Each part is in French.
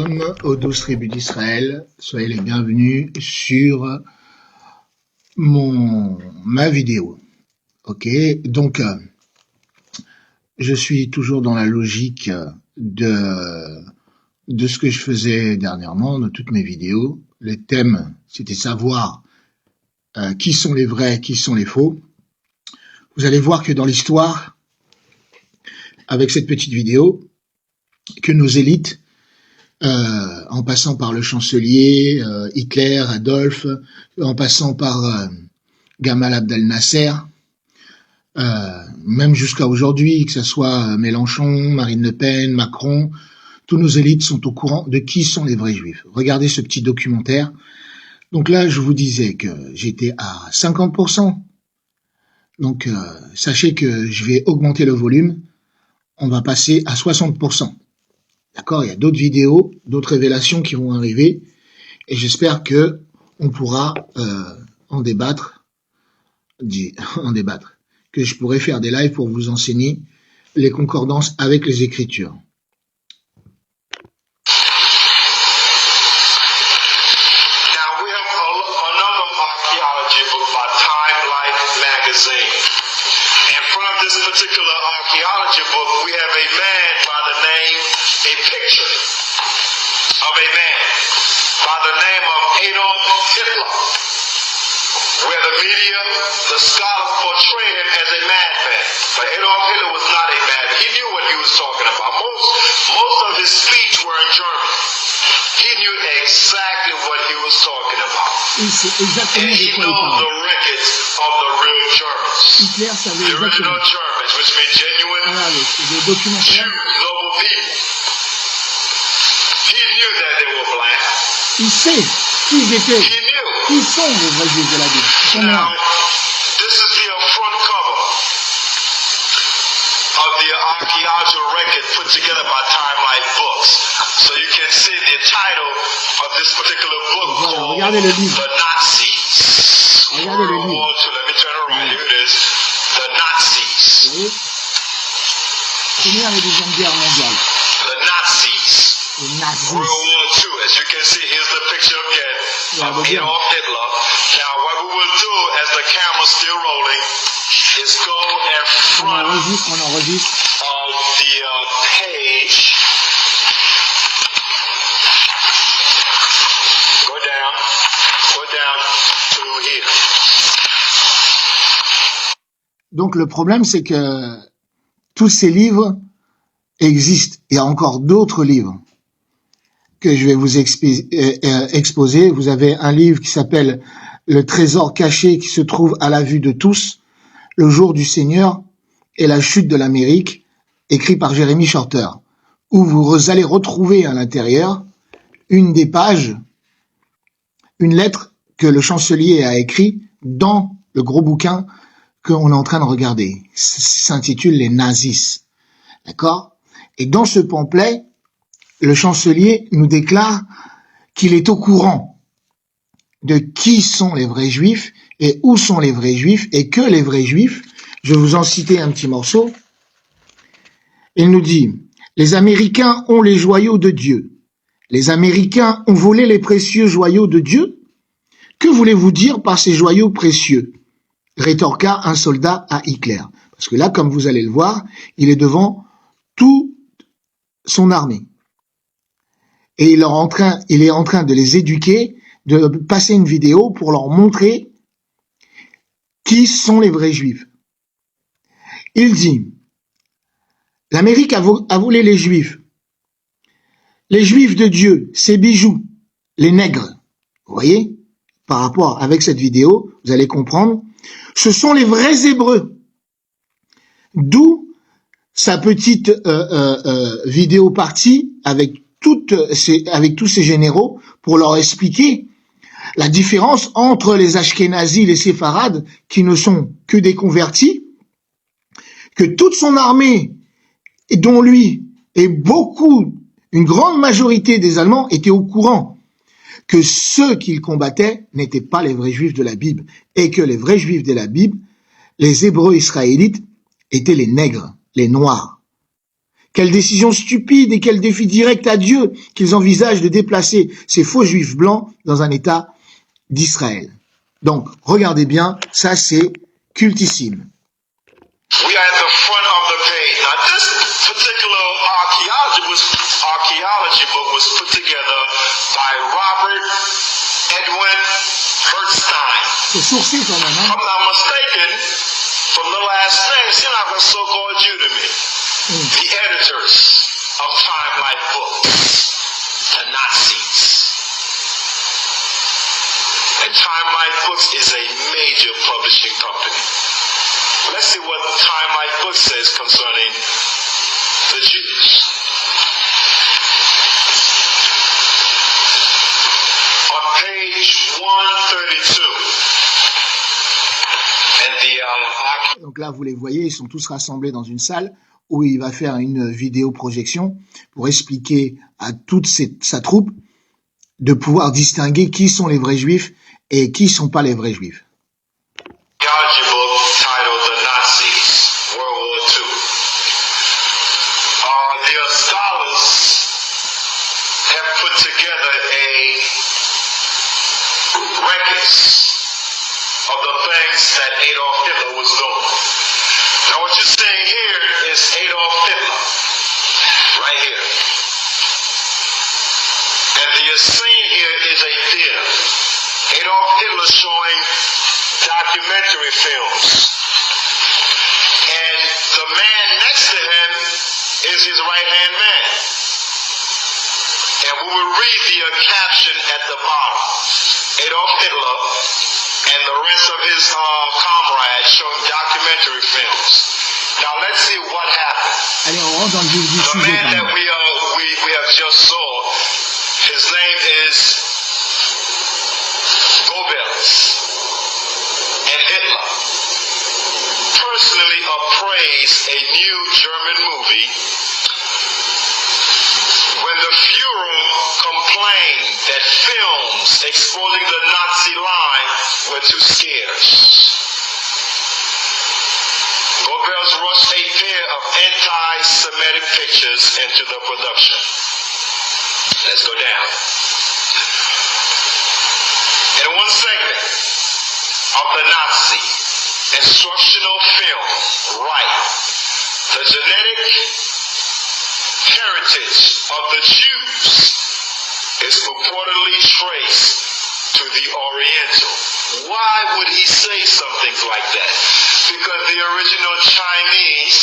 Shalom aux 12 tribus d'Israël, soyez les bienvenus sur ma vidéo. Ok, donc je suis toujours dans la logique de ce que je faisais dernièrement dans toutes mes vidéos. Les thèmes, c'était savoir qui sont les vrais, qui sont les faux. Vous allez voir que dans l'histoire, avec cette petite vidéo, que nos élites, en passant par le chancelier, Hitler, Adolphe, en passant par Gamal Abdel Nasser, même jusqu'à aujourd'hui, que ce soit Mélenchon, Marine Le Pen, Macron, tous nos élites sont au courant de qui sont les vrais juifs. Regardez ce petit documentaire. Donc là, je vous disais que j'étais à 50%. Donc, sachez que je vais augmenter le volume. On va passer à 60%. D'accord, il y a d'autres vidéos, d'autres révélations qui vont arriver, et j'espère que on pourra en débattre, que je pourrai faire des lives pour vous enseigner les concordances avec les Écritures. Where the media, the scholars portray him as a madman. But Adolf Hitler was not a madman. He knew what he was talking about. Most of his speech were in German. He knew exactly what he was talking about. And he knows the records of the real Germans. The original Germans, which mean genuine Jews, noble people. He knew that they were black. Il sait qui ils étaient. He knew. Qui sont les vrais juifs de la Bible? Now, this is the front cover of the archaeological record put together by Time Life Books. So you can see the title of this particular book called The Nazis. Regardez le livre. Let me turn around. Here it is. The Nazis. Oui. Première et deuxième guerre mondiale. The Nazis. Les nazis. World War II. As you can see, here's the picture again of Adolf Hitler. Now, what we will do, as the camera's still rolling, is go in front on enregistre. of the page. Go down to here. Donc le problème, c'est que tous ces livres existent. Il y a encore d'autres livres que je vais vous exposer. Vous avez un livre qui s'appelle « Le trésor caché qui se trouve à la vue de tous, le jour du Seigneur et la chute de l'Amérique », écrit par Jeremy Shorter, où vous allez retrouver à l'intérieur une des pages, une lettre que le chancelier a écrite dans le gros bouquin qu'on est en train de regarder. Ça s'intitule « Les nazis ». D'accord ? Et dans ce pamphlet, le chancelier nous déclare qu'il est au courant de qui sont les vrais juifs et où sont les vrais juifs et que les vrais juifs, je vais vous en citer un petit morceau, il nous dit « Les Américains ont les joyaux de Dieu. Les Américains ont volé les précieux joyaux de Dieu. Que voulez-vous dire par ces joyaux précieux ?» rétorqua un soldat à Hitler. Parce que là, comme vous allez le voir, il est devant toute son armée. Et il est en train de les éduquer, de passer une vidéo pour leur montrer qui sont les vrais juifs. Il dit, l'Amérique a volé les juifs de Dieu, ses bijoux, les nègres. Vous voyez, par rapport avec cette vidéo, vous allez comprendre, ce sont les vrais Hébreux. D'où sa petite vidéo partie avec tous ces généraux pour leur expliquer la différence entre les Ashkénazis et les Séfarades qui ne sont que des convertis, que toute son armée, dont lui et une grande majorité des Allemands étaient au courant que ceux qu'il combattait n'étaient pas les vrais juifs de la Bible et que les vrais juifs de la Bible, les Hébreux israélites, étaient les nègres, les noirs, Quelle décision stupide et quel défi direct à Dieu qu'ils envisagent de déplacer ces faux juifs blancs dans un État d'Israël. Donc, regardez bien, ça c'est cultissime. We are at the front of the page. Now, this particular archaeology book was put together by Robert Edwin Hertzstein. C'est sourcé quand même, If I'm not mistaken, from the last name, seems like a so-called Jew to me. The editors of Time Life Books, the Nazis. And Time Life Books is a major publishing company. Let's see what Time Life Books says concerning the Jews. On page 132, and the Donc là, vous les voyez, ils sont tous rassemblés dans une salle où il va faire une vidéo projection pour expliquer à toute sa troupe de pouvoir distinguer qui sont les vrais juifs et qui sont pas les vrais juifs. archaeology book titled The Nazis, World War II. The scholars have put together a records of the things that Adolf Hitler was doing. Now what you're seeing here is Adolf Hitler, right here. And the scene here is a theater. Adolf Hitler showing documentary films. And the man next to him is his right-hand man. And we will read the caption at the bottom. Adolf Hitler and the rest of his comrades showing documentary films. Now let's see what happened. Allez, on rentre dans le vif du The sujet man quand that même. we have just saw, his name is Goebbels. And Hitler personally appraised a new German movie when the Fuhrer complained that films exposing the Nazi line were too scarce. Goebbels rushed a pair of anti-Semitic pictures into the production. Let's go down. In one segment of the Nazi instructional film, right, the genetic heritage of the Jews is purportedly traced to the Oriental. Why would he say something like that? Because the original Chinese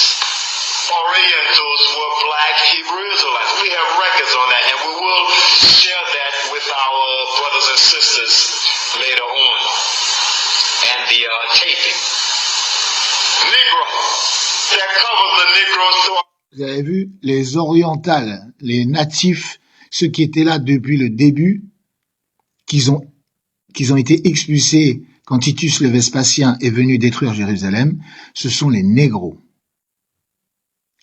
Orientals were black Hebrew Israelites. We have records on that, and we will share that with our brothers and sisters later on. And the taping. Negro, that covers the Negro story. Vous avez vu, les orientales, les natifs, ceux qui étaient là depuis le début, qu'ils ont été expulsés quand Titus le Vespasien est venu détruire Jérusalem, ce sont les négros.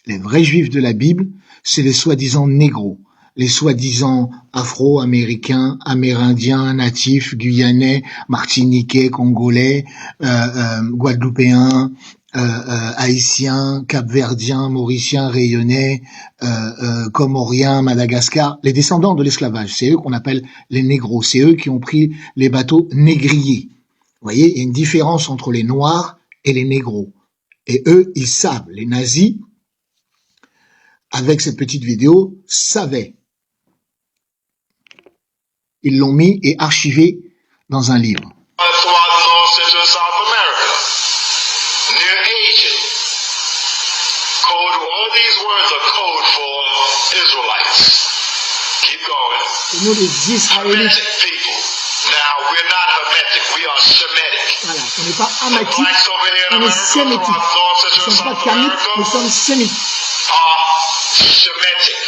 Les vrais juifs de la Bible, c'est les soi-disant négros, les soi-disant afro-américains, amérindiens, natifs, guyanais, martiniquais, congolais, guadeloupéens, haïtiens, capverdiens, mauriciens, réunionnais, comoriens, Madagascar, les descendants de l'esclavage. C'est eux qu'on appelle les négros. C'est eux qui ont pris les bateaux négriers. Vous voyez, il y a une différence entre les noirs et les négros. Et eux, ils savent. Les nazis, avec cette petite vidéo, savaient. Ils l'ont mis et archivé dans un livre. Throughout North, Central, and South America, near Asia. Code, all these words are code for Israelites. Keep going. Et nous, les Israélites, Hermetic people. Now, we're not Hermetic, we are Shemitic. voilà, on n'est pas The hamatique, blacks over here in on est America, sémitique. throughout North, Nous Central, ne and sommes pas South kamites, nous America, sommes sémites. are Shemitic.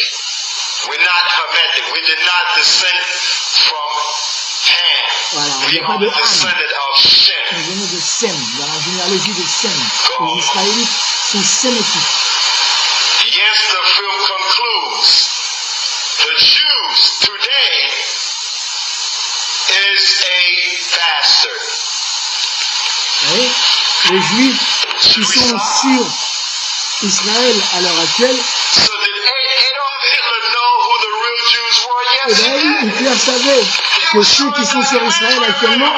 We're not Hermetic. We did not descend from Ham. Voilà, on We n'est pas are de Ham. descended of Shem. Nous venons de Sem, dans la généalogie de Sem. Les Israélites sont sémitiques. Yes, the film concludes. The Jews today is a bastard. Vous voyez, les Juifs qui sont sur Israël à l'heure actuelle So did Eh bien oui, Hitler savait que ceux qui sont sur Israël actuellement,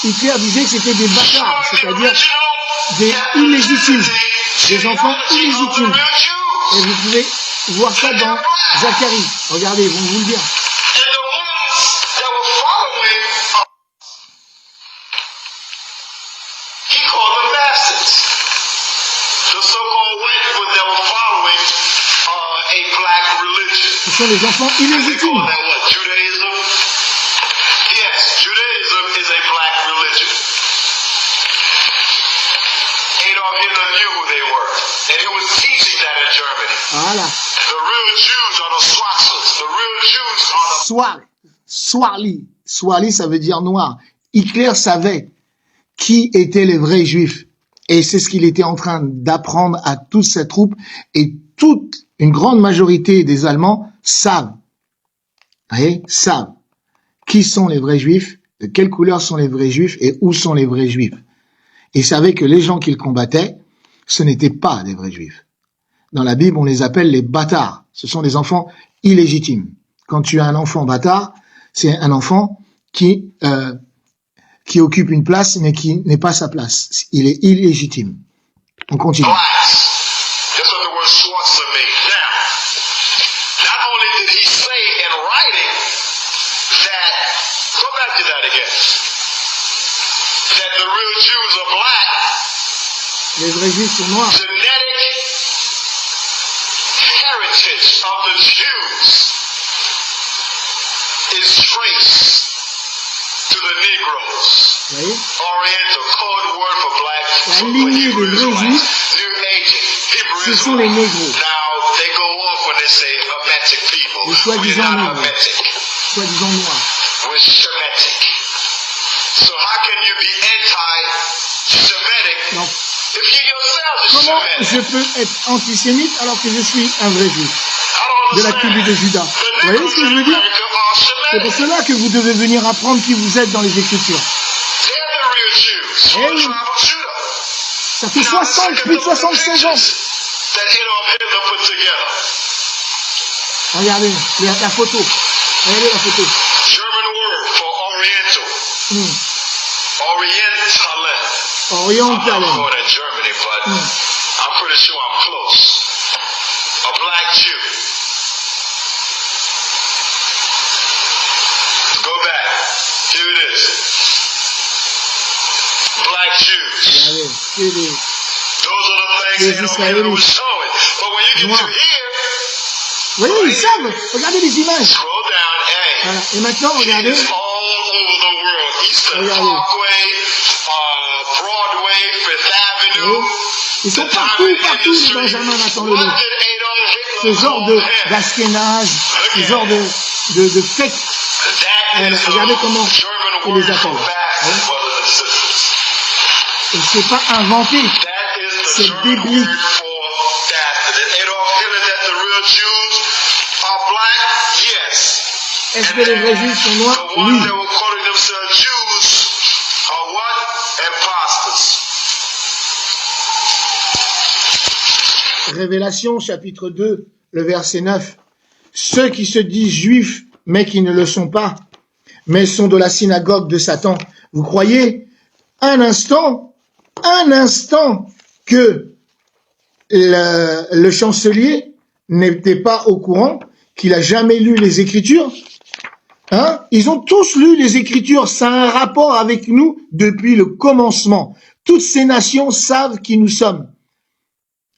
Hitler disait que c'était des bâtards, c'est-à-dire des illégitimes, des enfants illégitimes. Et vous pouvez voir ça dans Zacharie. Regardez, ils vont vous le dire. Ce sont les enfants illégitimes. Voilà. Swahili, ça veut dire noir. Hitler savait qui étaient les vrais juifs. Et c'est ce qu'il était en train d'apprendre à toute sa troupe. Et une grande majorité des Allemands savent. Vous voyez, savent qui sont les vrais juifs, de quelle couleur sont les vrais juifs et où sont les vrais juifs. Ils savaient que les gens qu'ils combattaient, ce n'étaient pas des vrais juifs. Dans la Bible, on les appelle les bâtards. Ce sont des enfants illégitimes. Quand tu as un enfant bâtard, c'est un enfant qui occupe une place, mais qui n'est pas sa place. Il est illégitime. On continue. Les vrais juifs sont noirs. Oui. La lignée des vrais juifs, ce sont les négros. Les soi-disant négros. Soi-disant noirs. Donc, comment je peux être antisémite alors que je suis un vrai juif de la tribu de Juda? Vous voyez ce que je veux dire? C'est pour cela que vous devez venir apprendre qui vous êtes dans les Écritures. Et oui. Ça fait plus de 76 ans. Regardez la photo. Regardez la photo. Oriental. Les Israélites noirs. Oui, ils savent. Regardez les images. Voilà. Et maintenant, regardez. Regardez. Oui. Ils sont partout, les Benjamins attendent ce genre d'Ashkénaz, ce genre de fake. Regardez comment ils les appellent. Et c'est pas inventé, c'est biblique. Est-ce que les vrais juifs sont noirs? Oui. Révélation chapitre 2, le verset 9. Ceux qui se disent juifs, mais qui ne le sont pas, mais sont de la synagogue de Satan. Vous croyez un instant que le chancelier n'était pas au courant, qu'il a jamais lu les Écritures? Hein? Ils ont tous lu les Écritures, ça a un rapport avec nous depuis le commencement. Toutes ces nations savent qui nous sommes.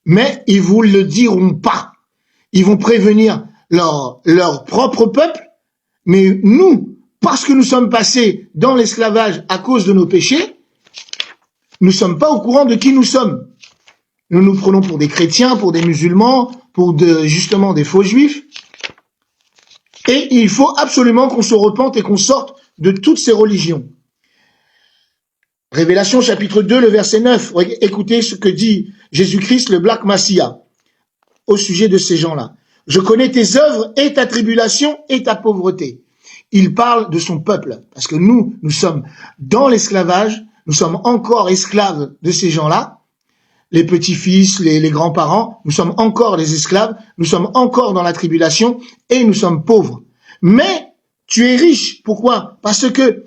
Mais ils vous le diront pas. Ils vont prévenir leur propre peuple, mais nous, parce que nous sommes passés dans l'esclavage à cause de nos péchés, nous sommes pas au courant de qui nous sommes. Nous nous prenons pour des chrétiens, pour des musulmans, pour justement des faux juifs. Et il faut absolument qu'on se repente et qu'on sorte de toutes ces religions. Révélation chapitre 2, le verset 9. Écoutez ce que dit Jésus-Christ, le Black Messiah, au sujet de ces gens-là. Je connais tes œuvres et ta tribulation et ta pauvreté. Il parle de son peuple, parce que nous sommes dans l'esclavage, nous sommes encore esclaves de ces gens-là, les petits-fils, les grands-parents, nous sommes encore les esclaves, nous sommes encore dans la tribulation et nous sommes pauvres. Mais tu es riche. Pourquoi? Parce que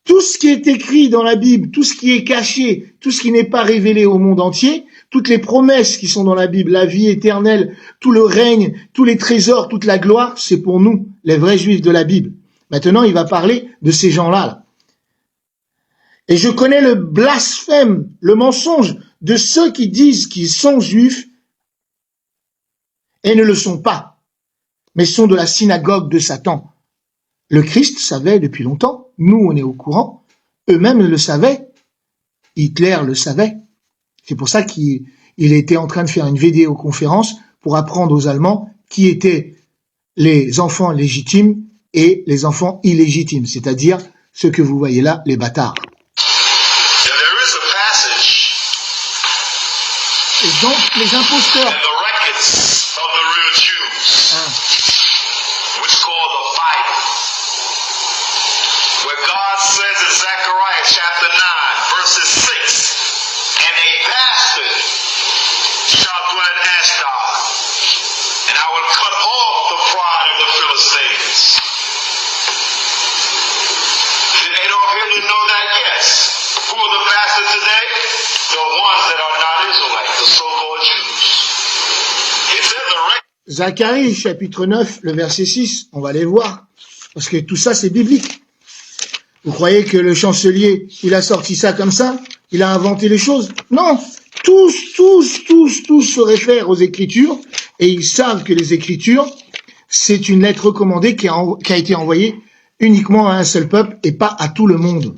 tout ce qui est écrit dans la Bible, tout ce qui est caché, tout ce qui n'est pas révélé au monde entier, toutes les promesses qui sont dans la Bible, la vie éternelle, tout le règne, tous les trésors, toute la gloire, c'est pour nous, les vrais juifs de la Bible. Maintenant, il va parler de ces gens-là. Là. Et je connais le blasphème, le mensonge de ceux qui disent qu'ils sont juifs et ne le sont pas, mais sont de la synagogue de Satan. Le Christ savait depuis longtemps, nous on est au courant, eux-mêmes le savaient, Hitler le savait. C'est pour ça qu'il était en train de faire une vidéoconférence pour apprendre aux Allemands qui étaient les enfants légitimes et les enfants illégitimes, c'est-à-dire ceux que vous voyez là, les bâtards. Et donc, les imposteurs. Zacharie, chapitre 9, le verset 6, on va aller voir, parce que tout ça, c'est biblique. Vous croyez que le chancelier, il a sorti ça comme ça? Il a inventé les choses? Non, tous se réfèrent aux Écritures, et ils savent que les Écritures, c'est une lettre recommandée qui a été envoyée uniquement à un seul peuple, et pas à tout le monde.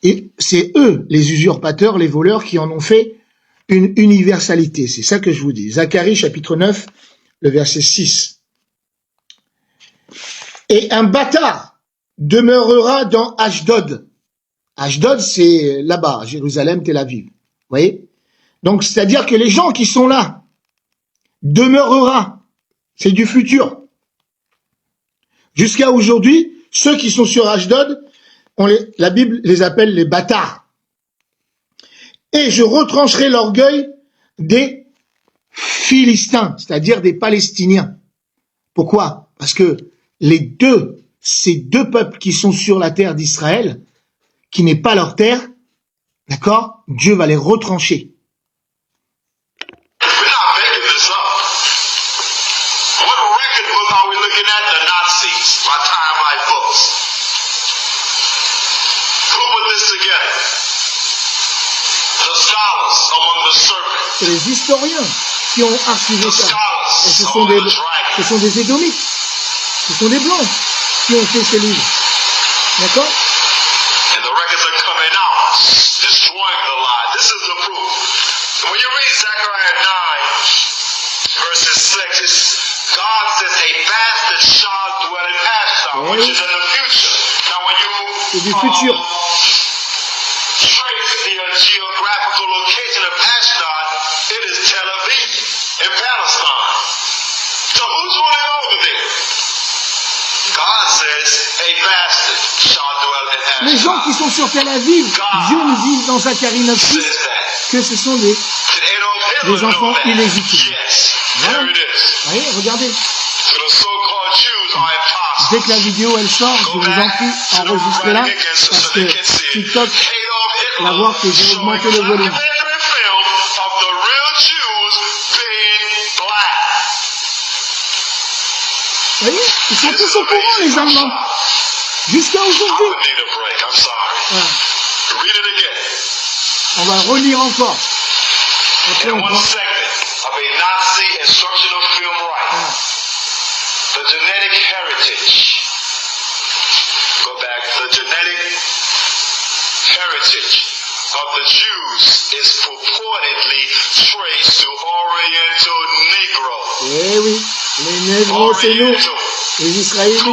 Et c'est eux, les usurpateurs, les voleurs, qui en ont fait une universalité. C'est ça que je vous dis. Zacharie, chapitre 9, le verset 6. Et un bâtard demeurera dans Ashdod. Ashdod, c'est là-bas, Jérusalem, Tel Aviv. Vous voyez? Donc, c'est-à-dire que les gens qui sont là, demeurera. C'est du futur. Jusqu'à aujourd'hui, ceux qui sont sur Ashdod, la Bible les appelle les bâtards. Et je retrancherai l'orgueil des Philistins, c'est-à-dire des Palestiniens. Pourquoi? Parce que ces deux peuples qui sont sur la terre d'Israël, qui n'est pas leur terre, d'accord? Dieu va les retrancher. C'est les historiens qui ont archivé ça. Et ce sont des Édomites. Ce sont des Blancs qui ont fait ces livres. D'accord? And the records are coming out, destroying the lie. This is the proof. When you read Zechariah 9, verses 6, God says a bastard shall dwell in Ashdod, which is in the future. Now when you c'est du futur. Trace the geographical location of Ashdod, it is Tel Aviv in Palestine. So who's running over there? God says a bastard shall dwell in Ashdod. Les gens qui sont sur Tel Aviv, Dieu nous dit dans Zacharie 9:6 que ce sont des enfants illégitimes. Voilà. Voyez, regardez. Dès que la vidéo elle sort, je vous en prie, enregistrez-la, parce que TikTok va voir que j'ai augmenté le volume. Vous voyez, ils sont tous au courant, les Allemands. Jusqu'à aujourd'hui. Voilà. On va relire encore. Après, on prend. Voilà. The genetic heritage. Go back. The genetic heritage of the Jews is purportedly traced to Oriental Negro. Eh oui, les négros, c'est nous, les Israélites.